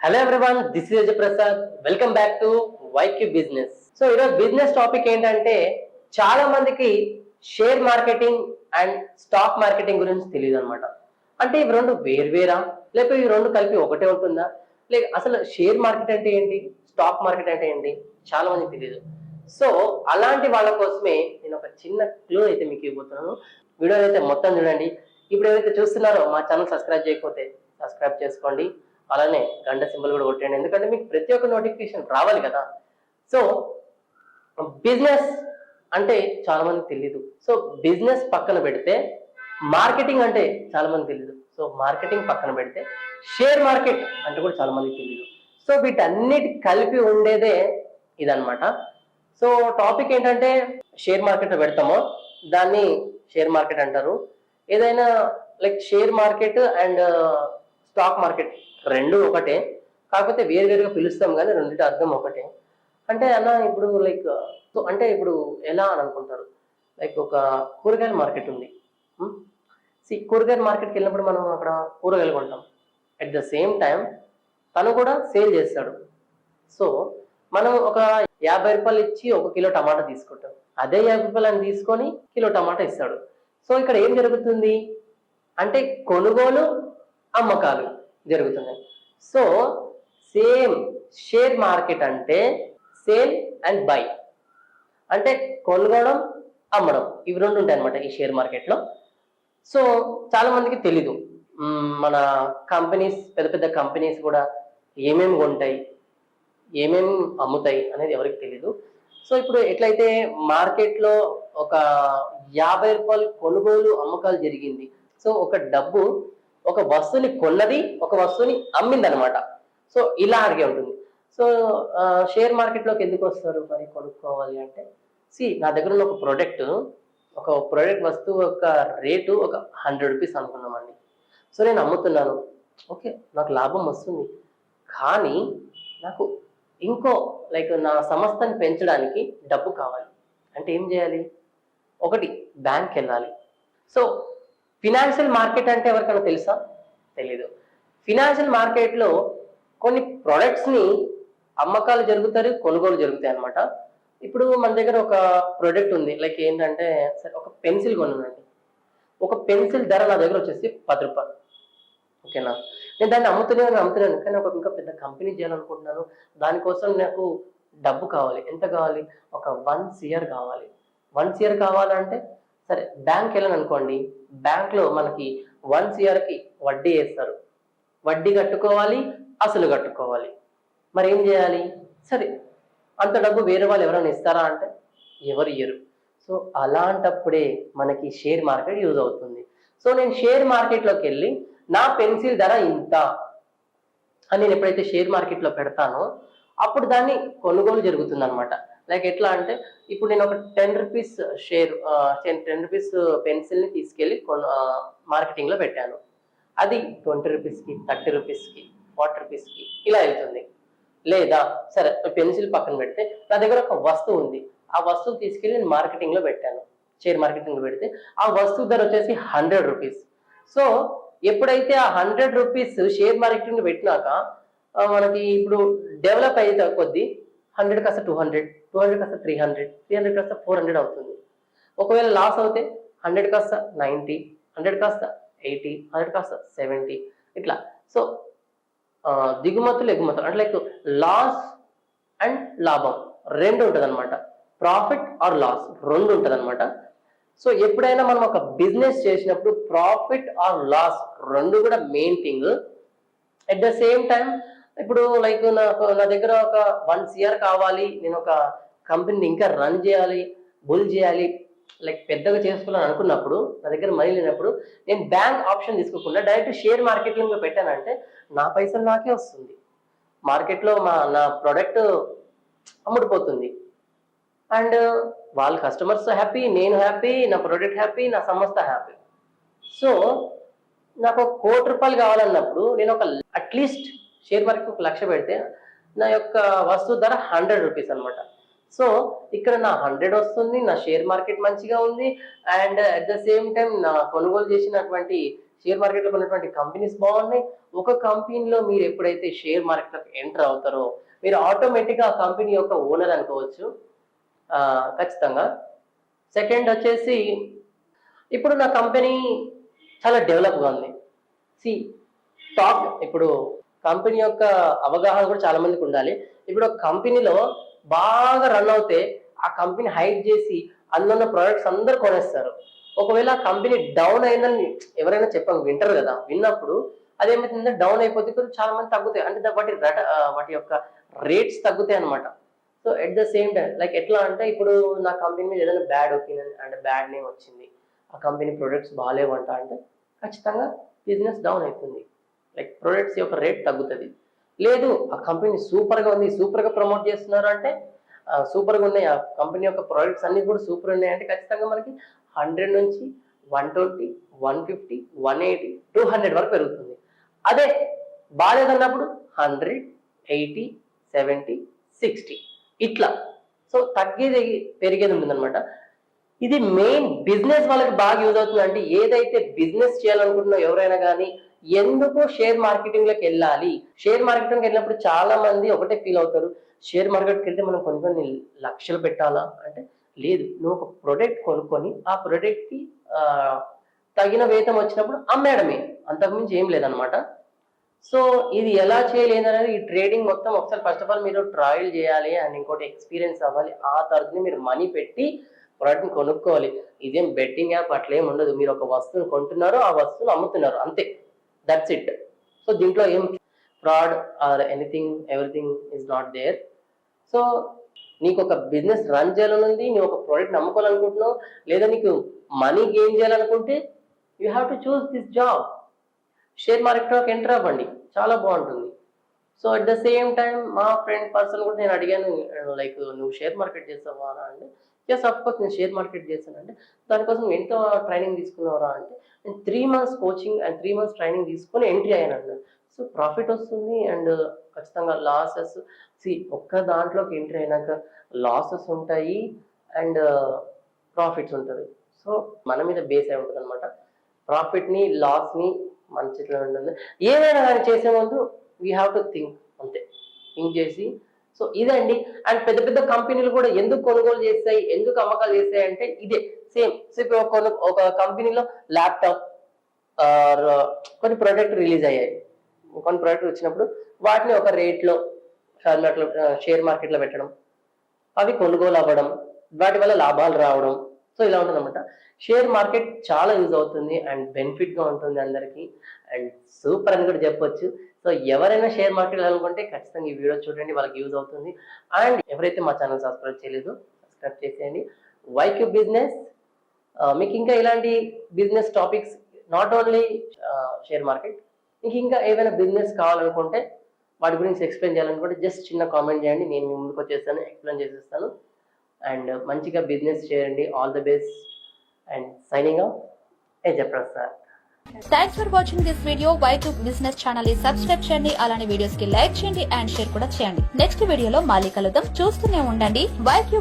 Hello everyone, this is Prasad. Welcome back to YQ business. So ఈరోజు business topic ఏంటంటే, చాలా మందికి share marketing and stock marketing గురించి తెలియదు అనమాట. అంటే ఇవి రెండు వేర్వేరా, లేకపోతే ఈ రెండు కలిపి ఒకటే ఉంటుందా, లేక అసలు షేర్ మార్కెట్ అంటే ఏంటి, స్టాక్ మార్కెట్ అంటే ఏంటి, చాలా మందికి తెలియదు. సో అలాంటి వాళ్ళ కోసమే నేను ఒక చిన్న క్లూ అయితే మీకు ఇవ్వబోతున్నాను. వీడియో అయితే మొత్తం చూడండి. ఇప్పుడు ఏదైతే చూస్తున్నారో మా ఛానల్ సబ్స్క్రైబ్ చేయకపోతే సబ్స్క్రైబ్ చేసుకోండి. అలానే గంట సింబల్ కూడా కొట్టండి, ఎందుకంటే మీకు ప్రతి ఒక్క నోటిఫికేషన్ రావాలి కదా. సో బిజినెస్ అంటే చాలా మందికి తెలియదు. సో బిజినెస్ పక్కన పెడితే మార్కెటింగ్ అంటే చాలా మందికి తెలియదు. సో మార్కెటింగ్ పక్కన పెడితే షేర్ మార్కెట్ అంటే కూడా చాలా మందికి తెలియదు. సో వీటన్నిటి కలిపి ఉండేదే ఇదన్నమాట. సో టాపిక్ ఏంటంటే, షేర్ మార్కెట్ పెడతామో దాన్ని షేర్ మార్కెట్ అంటారు. ఏదైనా like share market and stock market రెండు ఒకటే, కాకపోతే వేరువేరుగా పిలుస్తాం కానీ రెండింటి అర్థం ఒకటే. అంటే అన్న ఇప్పుడు లైక్ అంటే ఇప్పుడు ఎలా అని అనుకుంటారు, లైక్ ఒక కూరగాయల మార్కెట్ ఉంది. కూరగాయల మార్కెట్కి వెళ్ళినప్పుడు మనం అక్కడ కూరగాయలు కొంటాం. అట్ ద సేమ్ టైం తను కూడా సేల్ చేస్తాడు. సో మనం ఒక 50 రూపాయలు ఇచ్చి ఒక కిలో టమాటా తీసుకుంటాం. అదే 50 రూపాయలు తీసుకొని కిలో టమాటా ఇస్తాడు. సో ఇక్కడ ఏం జరుగుతుంది అంటే కొనుగోలు అమ్మకాలు జరుగుతున్నాయి. సో సేమ్ షేర్ మార్కెట్ అంటే సేల్ అండ్ బై, అంటే కొనుగోవడం అమ్మడం, ఇవి రెండు ఉంటాయి అనమాట ఈ షేర్ మార్కెట్లో. సో చాలా మందికి తెలీదు. మన కంపెనీస్, పెద్ద పెద్ద కంపెనీస్ కూడా ఏమేమి కొంటాయి, ఏమేమి అమ్ముతాయి అనేది ఎవరికి తెలీదు. సో ఇప్పుడు ఎట్లయితే మార్కెట్లో ఒక 50 రూపాయలు కొనుగోలు అమ్మకాలు జరిగింది. సో ఒక డబ్బు ఒక వస్తువుని కొన్నది, ఒక వస్తువుని అమ్మింది అనమాట. సో ఇలా అడిగే ఉంటుంది. సో షేర్ మార్కెట్లోకి ఎందుకు వస్తారు మరి కొనుక్కోవాలి అంటే, నా దగ్గర ఉన్న ఒక ప్రోడక్ట్ వస్తువు యొక్క రేటు ఒక 100 రూపీస్ అనుకున్నామండి. సో నేను అమ్ముతున్నాను, ఓకే, నాకు లాభం వస్తుంది. కానీ నాకు ఇంకో లైక్ నా సంస్థని పెంచడానికి డబ్బు కావాలి అంటే ఏం చేయాలి? ఒకటి, బ్యాంక్ వెళ్ళాలి. సో ఫినాన్షియల్ మార్కెట్ అంటే ఎవరికైనా తెలుసా? తెలీదు. ఫినాన్షియల్ మార్కెట్లో కొన్ని ప్రొడక్ట్స్ని అమ్మకాలు జరుగుతాయి, కొనుగోలు జరుగుతాయి అనమాట. ఇప్పుడు మన దగ్గర ఒక ప్రోడక్ట్ ఉంది, లైక్ ఏంటంటే సరే ఒక పెన్సిల్ కొన్నానండి. ఒక పెన్సిల్ ధర నా దగ్గర వచ్చేసి 10 రూపాయలు, ఓకేనా. నేను దాన్ని అమ్ముతున్నాను, కానీ ఒక ఇంకా పెద్ద కంపెనీ చేయాలనుకుంటున్నాను. దానికోసం నాకు డబ్బు కావాలి. ఎంత కావాలి? ఒక 1 CR కావాలి. 1 CR కావాలంటే సరే బ్యాంక్ వెళ్ళాను అనుకోండి, బ్యాంక్లో మనకి 1 CRకి వడ్డీ వేస్తారు. వడ్డీ కట్టుకోవాలి, అసలు కట్టుకోవాలి. మరి ఏం చేయాలి? సరే అంత డబ్బు వేరే వాళ్ళు ఎవరైనా ఇస్తారా అంటే ఎవరు ఇయ్యరు. సో అలాంటప్పుడే మనకి షేర్ మార్కెట్ యూజ్ అవుతుంది. సో నేను షేర్ మార్కెట్లోకి వెళ్ళి నా పెన్సిల్ ధర ఇంత అని నేను ఎప్పుడైతే షేర్ మార్కెట్లో పెడతానో అప్పుడు దాన్ని కొనుగోలు జరుగుతుంది అనమాట. లైక్ ఎట్లా అంటే, ఇప్పుడు నేను ఒక 10 రూపీస్ షేర్ 10 రూపీస్ పెన్సిల్ని తీసుకెళ్ళి మార్కెటింగ్లో పెట్టాను. అది 20 రూపీస్కి, 30 రూపీస్కి, 40 రూపీస్కి ఇలా వెళ్తుంది. లేదా సరే పెన్సిల్ పక్కన పెడితే నా దగ్గర ఒక వస్తువు ఉంది. ఆ వస్తువు తీసుకెళ్ళి నేను మార్కెటింగ్లో పెట్టాను, షేర్ మార్కెటింగ్లో పెడితే ఆ వస్తువు ధర వచ్చేసి 100 రూపీస్. సో ఎప్పుడైతే ఆ 100 రూపీస్ షేర్ మార్కెటింగ్ పెట్టినాక మనకి ఇప్పుడు డెవలప్ అయితే కొద్దీ 100 కాస్త 200, 200 కాస్త 300, 300 కాస్త 400 అవుతుంది. ఒకవేళ లాస్ అవుతే 100 కాస్త 90, 100 కాస్త 80, 100 కాస్త 70 ఇట్లా. సో దిగుమతులు ఎగుమతులు అంటే లైక్ లాస్ అండ్ లాభం రెండు ఉంటుంది అనమాట. ప్రాఫిట్ ఆర్ లాస్ రెండు ఉంటుంది అనమాట. సో ఎప్పుడైనా మనం ఒక బిజినెస్ చేసినప్పుడు ప్రాఫిట్ ఆర్ లాస్ రెండు కూడా main thing. At the same time ఇప్పుడు లైక్ నా దగ్గర ఒక 1 CR కావాలి, నేను ఒక కంపెనీని ఇంకా రన్ చేయాలి, బుల్ చేయాలి, లైక్ పెద్దగా చేసుకోవాలని అనుకున్నప్పుడు, నా దగ్గర మనీ లేనప్పుడు నేను బ్యాంక్ ఆప్షన్ తీసుకోకుండా డైరెక్ట్ షేర్ మార్కెట్లో పెట్టానంటే నా పైసలు నాకే వస్తుంది. మార్కెట్లో నా ప్రోడక్ట్ అమ్ముడుపోతుంది అండ్ వాళ్ళ కస్టమర్స్ హ్యాపీ, నేను హ్యాపీ, నా ప్రోడక్ట్ హ్యాపీ, నా సంస్థ హ్యాపీ. సో నాకు 1 కోటి రూపాయలు కావాలన్నప్పుడు నేను ఒక అట్లీస్ట్ షేర్ మార్కెట్ 1 లక్ష పెడితే నా యొక్క వస్తువు ధర 100 రూపీస్ అనమాట. సో ఇక్కడ నా 100 వస్తుంది, నా షేర్ మార్కెట్ మంచిగా ఉంది and at the same time నా కొనుగోలు చేసినటువంటి షేర్ మార్కెట్లో ఉన్నటువంటి కంపెనీస్ బాగున్నాయి. ఒక కంపెనీలో మీరు ఎప్పుడైతే షేర్ మార్కెట్లోకి ఎంటర్ అవుతారో మీరు ఆటోమేటిక్గా ఆ కంపెనీ యొక్క ఓనర్ అనుకోవచ్చు ఖచ్చితంగా. సెకండ్ వచ్చేసి ఇప్పుడు నా కంపెనీ చాలా డెవలప్గా ఉంది. స్టాక్ ఇప్పుడు కంపెనీ యొక్క అవగాహన కూడా చాలా మందికి ఉండాలి. ఇప్పుడు ఒక కంపెనీలో బాగా రన్ అవుతే ఆ కంపెనీ హైడ్ చేసి అందులో ఉన్న ప్రొడక్ట్స్ అందరు కొనేస్తారు. ఒకవేళ ఆ కంపెనీ డౌన్ అయిందని ఎవరైనా వింటారు కదా, విన్నప్పుడు అదేమవుతుందంటే డౌన్ అయిపోతే చాలా మంది తగ్గుతాయి, అంటే వాటి యొక్క రేట్స్ తగ్గుతాయి అనమాట. So at the same time like ఎట్లా అంటే ఇప్పుడు నా కంపెనీ మీద ఏదైనా బ్యాడ్ ఒపీనియన్ అంటే బ్యాడ్ నేమ్ వచ్చింది, ఆ కంపెనీ ప్రొడక్ట్స్ బాగాలేవంట అంటే ఖచ్చితంగా బిజినెస్ డౌన్ అవుతుంది, లైక్ ప్రొడక్ట్స్ యొక్క రేట్ తగ్గుతుంది. లేదు ఆ కంపెనీ సూపర్గా ఉంది, సూపర్గా ప్రమోట్ చేస్తున్నారు అంటే సూపర్గా ఉన్నాయి, ఆ కంపెనీ యొక్క ప్రొడక్ట్స్ అన్ని కూడా సూపర్ ఉన్నాయి అంటే ఖచ్చితంగా మనకి 100 నుంచి 120, 150, 180, 200 వరకు పెరుగుతుంది. అదే బాగాలేదన్నప్పుడు 100, 80, 70, 60 ఇట్లా. సో తగ్గేది పెరిగేది ఉంటుందన్నమాట. ఇది మెయిన్ బిజినెస్ వాళ్ళకి బాగా యూజ్ అవుతుంది. అంటే ఏదైతే బిజినెస్ చేయాలనుకుంటున్నా ఎవరైనా కానీ ఎందుకు షేర్ మార్కెటింగ్ లోకి వెళ్ళాలి, షేర్ మార్కెటింగ్ వెళ్ళినప్పుడు చాలా మంది ఒకటే ఫీల్ అవుతారు, షేర్ మార్కెట్కి వెళ్తే మనం కొన్ని లక్షలు పెట్టాలా అంటే లేదు, నువ్వు ఒక ప్రొడక్ట్ కొనుక్కొని ఆ ప్రొడక్ట్ కి తగిన వేతం వచ్చినప్పుడు అమ్మేయడమే, అంతకుమించి ఏం లేదనమాట. సో ఇది ఎలా చేయలేదు అనేది ఈ ట్రేడింగ్ మొత్తం ఒకసారి ఫస్ట్ ఆఫ్ ఆల్ మీరు ట్రయల్ చేయాలి అండ్ ఇంకోటి ఎక్స్పీరియన్స్ అవ్వాలి. ఆ తర్వాత మీరు మనీ పెట్టి ప్రోడక్ట్ని కొనుక్కోవాలి. ఇదేం బెట్టింగ్ యాప్ అట్లా ఏం ఉండదు. మీరు ఒక వస్తువుని కొంటున్నారు, ఆ వస్తువుని అమ్ముతున్నారు, అంతే, దట్స్ ఇట్. సో దీంట్లో ఏం fraud or everything is not there. So నీకు ఒక బిజినెస్ రన్ చేయాలనుంది, నువ్వు ఒక ప్రోడక్ట్ అమ్ముకోవాలనుకుంటున్నావు, లేదా నీకు మనీ గెయిన్ చేయాలనుకుంటే you have to choose this job. Share మార్కెట్లోకి ఎంటర్ అవ్వండి, చాలా బాగుంటుంది. So at the same time మా ఫ్రెండ్ పర్సన్ కూడా నేను అడిగాను, లైక్ నువ్వు షేర్ మార్కెట్ చేస్తావా అంటే ఎస్ అఫ్ కోర్స్ నేను షేర్ మార్కెట్ చేస్తానంటే దానికోసం ఎంత ట్రైనింగ్ తీసుకున్నావరా అంటే నేను 3 months coaching and 3 months training తీసుకొని ఎంట్రీ అయ్యాను అన్నాడు. సో ప్రాఫిట్ వస్తుంది అండ్ ఖచ్చితంగా లాసెస్ ఒక్క దాంట్లోకి ఎంట్రీ అయినాక లాసెస్ ఉంటాయి అండ్ ప్రాఫిట్స్ ఉంటుంది. సో మన మీద బేస్ అయి ఉంటుంది అనమాట. ప్రాఫిట్ని లాస్ని మన చేతిలో ఉంటుంది. ఏదైనా కానీ చేసే ముందు వీ హ్యావ్ టు థింక్, అంతే, థింక్ చేసి. సో ఇదండి. అండ్ పెద్ద పెద్ద కంపెనీలు కూడా ఎందుకు కొనుగోలు చేస్తాయి, ఎందుకు అమ్మకాలు చేస్తాయి అంటే ఇదే సేమ్. సో ఇప్పుడు ఒక కంపెనీలో ల్యాప్టాప్ కొన్ని ప్రోడక్ట్ రిలీజ్ అయ్యాయి, కొన్ని ప్రోడక్ట్ వచ్చినప్పుడు వాటిని ఒక రేట్లో షేర్ మార్కెట్లో పెట్టడం, అవి కొనుగోలు అవ్వడం, వాటి వల్ల లాభాలు రావడం. సో ఇలా ఉంటుంది అనమాట. షేర్ మార్కెట్ చాలా యూజ్ అవుతుంది అండ్ బెనిఫిట్ గా ఉంటుంది అందరికి అండ్ సూపర్ అని కూడా చెప్పొచ్చు. సో ఎవరైనా షేర్ మార్కెట్ వెళ్ళాలనుకుంటే ఖచ్చితంగా ఈ వీడియో చూడండి, వాళ్ళకి యూజ్ అవుతుంది. అండ్ ఎవరైతే మా ఛానల్ సబ్స్క్రైబ్ చేయలేదు సబ్స్క్రైబ్ చేసేయండి. వైక్యూ బిజినెస్ మీకు ఇంకా ఇలాంటి business topics, not only share market, మీకు ఇంకా ఏదైనా బిజినెస్ కావాలనుకుంటే వాటి గురించి ఎక్స్ప్లెయిన్ చేయాలనుకుంటే జస్ట్ చిన్న కామెంట్ చేయండి, నేను మీ ముందుకు వచ్చేస్తాను, ఎక్స్ప్లెయిన్ చేసేస్తాను. అండ్ మంచిగా బిజినెస్ చేయండి. All the best and signing off AJ Prasad. Thanks for watching this video. YQ business channel ని సబ్స్క్రైబ్ చేయండి, అలానే వీడియోస్ కి లైక్ చేయండి అండ్ షేర్ కూడా చేయండి. నెక్స్ట్ వీడియోలో మళ్ళీ కలుద్దాం. చూస్తూనే ఉండండి వైక్యూ